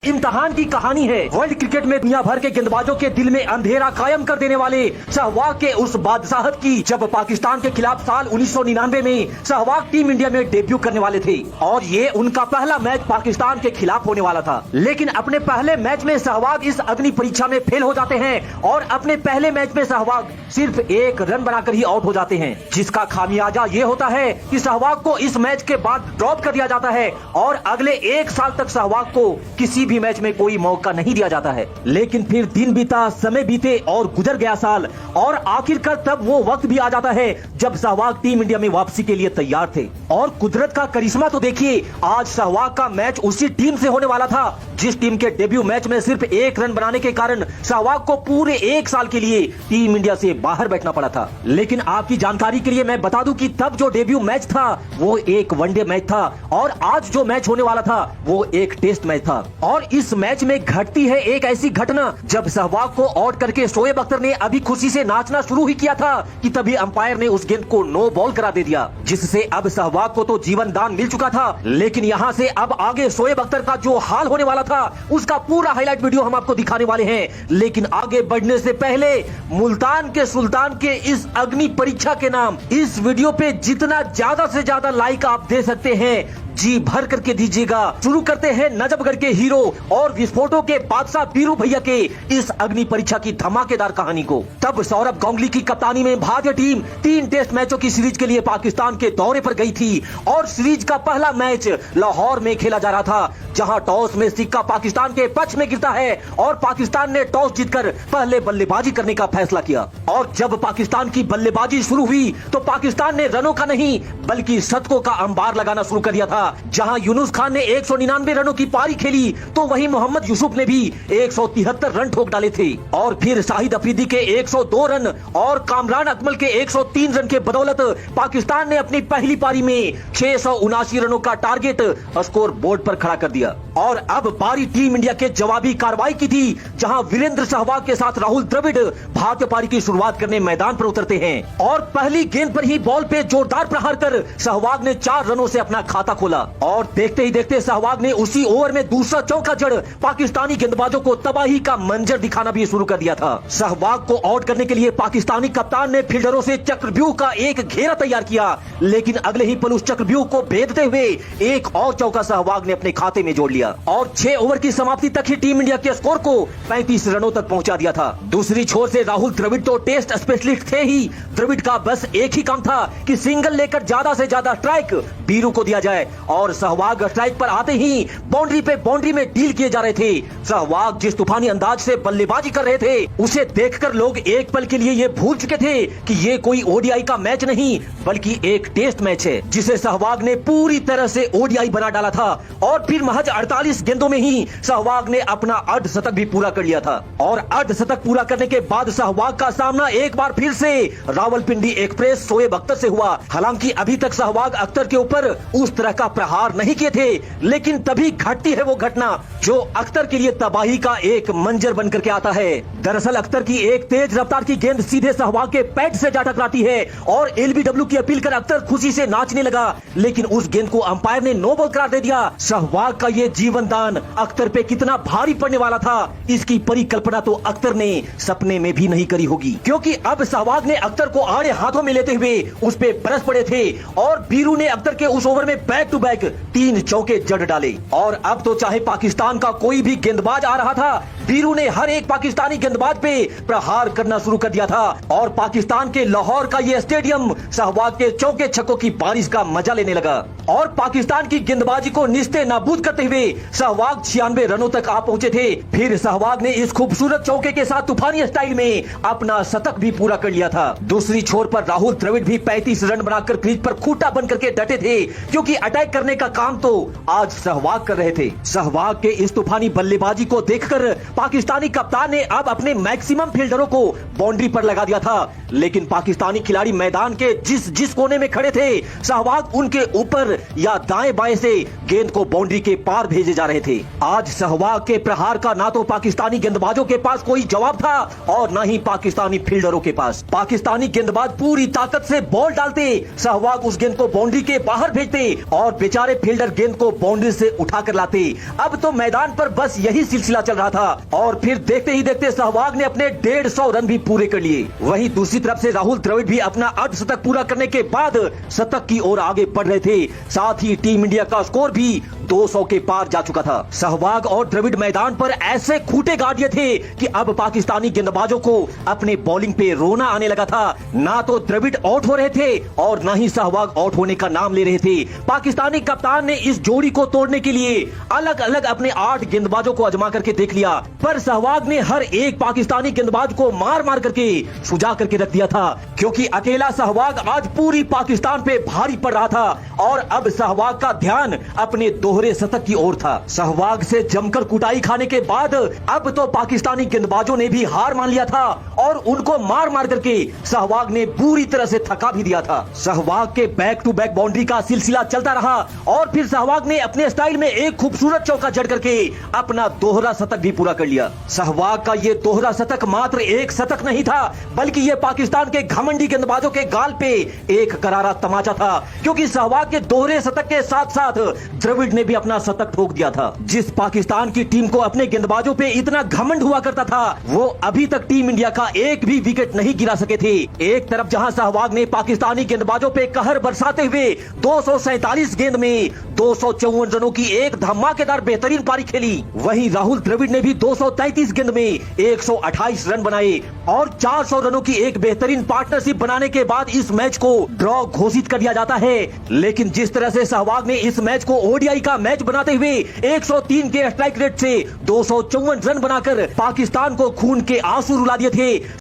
इम्तिहान की कहानी है। वर्ल्ड क्रिकेट में दुनिया भर के गेंदबाजों के दिल में अंधेरा कायम कर देने वाले सहवाग के उस बादशाहत की, जब पाकिस्तान के खिलाफ साल 1999 में सहवाग टीम इंडिया में डेब्यू करने वाले थे और ये उनका पहला मैच पाकिस्तान के खिलाफ होने वाला था। लेकिन अपने पहले मैच में सहवाग इस अग्नि परीक्षा में फेल हो जाते हैं और अपने पहले मैच में सहवाग सिर्फ 1 रन बनाकर ही आउट हो जाते हैं, जिसका खामियाजा ये होता है कि सहवाग को इस मैच के बाद ड्रॉप कर दिया जाता है और अगले 1 साल तक सहवाग को किसी भी मैच में कोई मौका नहीं दिया जाता है। लेकिन फिर दिन बीता, समय बीते और गुजर गया साल और आखिरकार तब वो वक्त भी आ जाता है जब सहवाग टीम इंडिया में वापसी के लिए तैयार थे। और कुदरत का करिश्मा तो देखिए, आज सहवाग का मैच उसी टीम से होने वाला था जिस टीम के डेब्यू मैच में सिर्फ 1 रन बनाने के कारण सहवाग को पूरे 1 साल के लिए टीम इंडिया से बाहर बैठना पड़ा था। लेकिन आपकी जानकारी के लिए मैं बता दूं कि तब जो डेब्यू मैच था वो एक वनडे मैच था और आज जो मैच होने वाला था वो एक टेस्ट मैच था। और इस मैच में घटती है एक ऐसी घटना, जब सहवाग को आउट करके शोएब अख्तर ने अभी खुशी से नाचना शुरू ही किया था कि तभी अंपायर ने उस गेंद को नो बॉल करा दे दिया, जिससे अब सहवाग को तो जीवन दान मिल चुका था। लेकिन यहाँ से अब आगे शोएब अख्तर का जो हाल होने वाला था उसका पूरा हाईलाइट वीडियो हम आपको दिखाने वाले हैं। लेकिन आगे बढ़ने से पहले मुल्तान के सुल्तान के इस अग्नि परीक्षा के नाम इस वीडियो पे जितना ज्यादा से ज्यादा लाइक आप दे सकते हैं जी भर करके दीजिएगा। शुरू करते हैं नजफगढ़ के हीरो और विस्फोटों के बादशाह बीरू भैया के इस अग्नि परीक्षा की धमाकेदार कहानी को। तब सौरभ गांगुली की कप्तानी में भारतीय टीम 3 टेस्ट मैचों की सीरीज के लिए पाकिस्तान के दौरे पर गई थी और सीरीज का पहला मैच लाहौर में खेला जा रहा था, जहां टॉस में सिक्का पाकिस्तान के पक्ष में गिरता है और पाकिस्तान ने टॉस जीतकर पहले बल्लेबाजी करने का फैसला किया। और जब पाकिस्तान की बल्लेबाजी शुरू हुई तो पाकिस्तान ने रनों का नहीं बल्कि शतकों का अंबार लगाना शुरू कर दिया था। जहां यूनुस खान ने 199 रनों की पारी खेली तो वहीं मोहम्मद यूसुफ ने भी 173 रन ठोक डाले थे। और फिर शाहिद अफरीदी के 102 रन और कामरान अकमल के 103 रन के बदौलत पाकिस्तान ने अपनी पहली पारी में 679 रनों का टारगेट स्कोर बोर्ड पर खड़ा कर दिया। और अब पारी टीम इंडिया के जवाबी कार्रवाई की थी, जहां वीरेंद्र सहवाग के साथ राहुल द्रविड़ भारतीय पारी की शुरुआत करने मैदान पर उतरते हैं और पहली गेंद पर ही बॉल पे जोरदार प्रहार कर सहवाग ने 4 रनों से अपना खाता खोला। और देखते ही देखते सहवाग ने उसी ओवर में दूसरा चौका जड़ पाकिस्तानी गेंदबाजों को तबाही का मंजर दिखाना भी शुरू कर दिया था। सहवाग को आउट करने के लिए पाकिस्तानी कप्तान ने फील्डरों से चक्रव्यूह का एक घेरा तैयार किया, लेकिन अगले ही पल उस चक्रव्यूह को भेदते हुए एक और चौका सहवाग ने अपने खाते में जोड़ लिया और 6 ओवर की समाप्ति तक ही टीम इंडिया के स्कोर को 35 रनों तक पहुंचा दिया था। दूसरी छोर से राहुल द्रविड़ तो टेस्ट स्पेशलिस्ट थे ही। द्रविड़ का बस एक ही काम था कि सिंगल लेकर ज्यादा से ज्यादा स्ट्राइक बीरू को दिया जाए और सहवाग स्ट्राइक पर आते ही बाउंड्री पे बाउंड्री में डील किए जा रहे थे। सहवाग जिस तूफानी अंदाज से बल्लेबाजी कर रहे थे उसे देखकर लोग एक पल के लिए ये भूल चुके थे कि ये कोई ओडीआई का मैच नहीं बल्कि एक टेस्ट मैच है, जिसे सहवाग ने पूरी तरह से ओडीआई बना डाला था। और फिर महज 48 गेंदों में ही सहवाग ने अपना अर्धशतक भी पूरा कर लिया था। और अर्धशतक पूरा करने के बाद सहवाग का सामना एक बार फिर से रावलपिंडी एक्सप्रेस शोएब अख्तर से हुआ। हालांकि अभी तक सहवाग अख्तर के ऊपर उस तरह का प्रहार नहीं किए थे, लेकिन तभी घटती है वो घटना जो अख्तर के लिए तबाही का एक मंजर बन करके आता है। दरअसल अख्तर की एक तेज रफ्तार की गेंद सीधे सहवाग के पैड से जा टकराती है और एलबीडब्ल्यू की अपील कर अख्तर खुशी से नाचने लगा, लेकिन उस गेंद को अंपायर ने नो बॉल करार दे दिया। सहवाग का ये जीवन दान अख्तर पे कितना भारी पड़ने वाला था, इसकी परिकल्पना तो अख्तर ने सपने में भी नहीं करी होगी, क्योंकि अब सहवाग ने अख्तर को आड़े हाथों में लेते हुए उस पे बरस पड़े थे और बीरू ने अख्तर के उस ओवर में बैक टू बैक 3 चौके जड़ डाले। और अब तो चाहे पाकिस्तान का कोई भी गेंदबाज आ रहा था, बीरू ने हर एक पाकिस्तानी गेंदबाज पे प्रहार करना शुरू कर दिया था और पाकिस्तान के लाहौर का ये स्टेडियम सहवाग के चौके छक्कों की बारिश का मजा लेने लगा। और पाकिस्तान की गेंदबाजी को निस्ते नाबूद करते हुए सहवाग 96 रनों तक आ पहुंचे थे। फिर सहवाग ने इस खूबसूरत चौके के साथ तूफानी स्टाइल में अपना शतक भी पूरा कर लिया था। दूसरी छोर पर राहुल द्रविड़ भी 35 रन बनाकर क्रीज पर खूंटा बन करके डटे थे, क्योंकि अटैक करने का काम तो आज सहवाग कर रहे थे। सहवाग के इस तूफानी बल्लेबाजी को देखकर पाकिस्तानी कप्तान ने अब अपने मैक्सिमम फील्डरों को बाउंड्री पर लगा दिया था, लेकिन पाकिस्तानी खिलाड़ी मैदान के जिस कोने में खड़े थे सहवाग उनके ऊपर या दाएं बाएं से गेंद को बाउंड्री के पार भेज भेजे जा रहे थे। आज सहवाग के प्रहार का ना तो पाकिस्तानी गेंदबाजों के पास कोई जवाब था और न ही पाकिस्तानी फील्डरों के पास। पाकिस्तानी गेंदबाज पूरी ताकत से बॉल डालते, सहवाग उस गेंद को बाउंड्री के बाहर भेजते और बेचारे फील्डर गेंद को बाउंड्री से उठा कर लाते। अब तो मैदान पर बस यही सिलसिला चल रहा था और फिर देखते ही देखते सहवाग ने अपने 150 रन भी पूरे कर लिए। वहीं दूसरी तरफ से राहुल द्रविड़ भी अपना अर्धशतक पूरा करने के बाद शतक की ओर आगे बढ़ रहे थे। साथ ही टीम इंडिया का स्कोर भी 200 के पार जा चुका था। सहवाग और द्रविड़ मैदान पर ऐसे खूंटे गाड़ दिए थे कि अब पाकिस्तानी गेंदबाजों को अपने बॉलिंग पे रोना आने लगा था। ना तो द्रविड़ आउट हो रहे थे और न ही सहवाग आउट होने का नाम ले रहे थे। पाकिस्तानी कप्तान ने इस जोड़ी को तोड़ने के लिए अलग अलग अपने 8 गेंदबाजों को आजमा करके देख लिया, पर सहवाग ने हर एक पाकिस्तानी गेंदबाज को मार मार करके सुजा करके रख दिया था, क्योंकि अकेला सहवाग आज पूरी पाकिस्तान पे भारी पड़ रहा था और अब सहवाग का ध्यान अपने दोहरे शतक की ओर था। सहवाग से जमकर कुटाई खाने के बाद अब तो पाकिस्तानी गेंदबाजों ने भी हार मान लिया था और उनको मार मार करके सहवाग ने पूरी तरह से थका भी दिया था। सहवाग के बैक टू बैक बाउंड्री का सिलसिला चलता रहा और फिर सहवाग ने अपने स्टाइल में एक खूबसूरत चौका जड़ करके अपना दोहरा शतक भी पूरा कर लिया। सहवाग का ये दोहरा शतक मात्र एक शतक नहीं था, बल्कि ये पाकिस्तान के घमंडी गेंदबाजों के गाल पे एक करारा तमाचा था, क्योंकि सहवाग के दोहरे शतक के साथ साथ द्रविड़ ने भी अपना शतक ठोक दिया था। जिस पाकिस्तान की टीम को अपने गेंदबाजों पे इतना घमंड हुआ करता था, वो अभी तक टीम इंडिया का एक भी विकेट नहीं गिरा सके थे। एक तरफ जहां सहवाग ने पाकिस्तानी गेंदबाजों पे कहर बरसाते हुए 247 गेंद में 254 रनों की एक धमाकेदार बेहतरीन पारी खेली, वहीं राहुल द्रविड़ ने भी 233 गेंद में 128 रन बनाए और 400 रनों की एक बेहतरीन पार्टनरशिप बनाने के बाद इस मैच को ड्रॉ घोषित कर दिया जाता है। लेकिन जिस तरह से सहवाग ने इस मैच को ओडीआई का मैच बनाते हुए 103 के स्ट्राइक रेट से 254 रन बनाकर पाकिस्तान को खून के आंसू रुला दिए थे,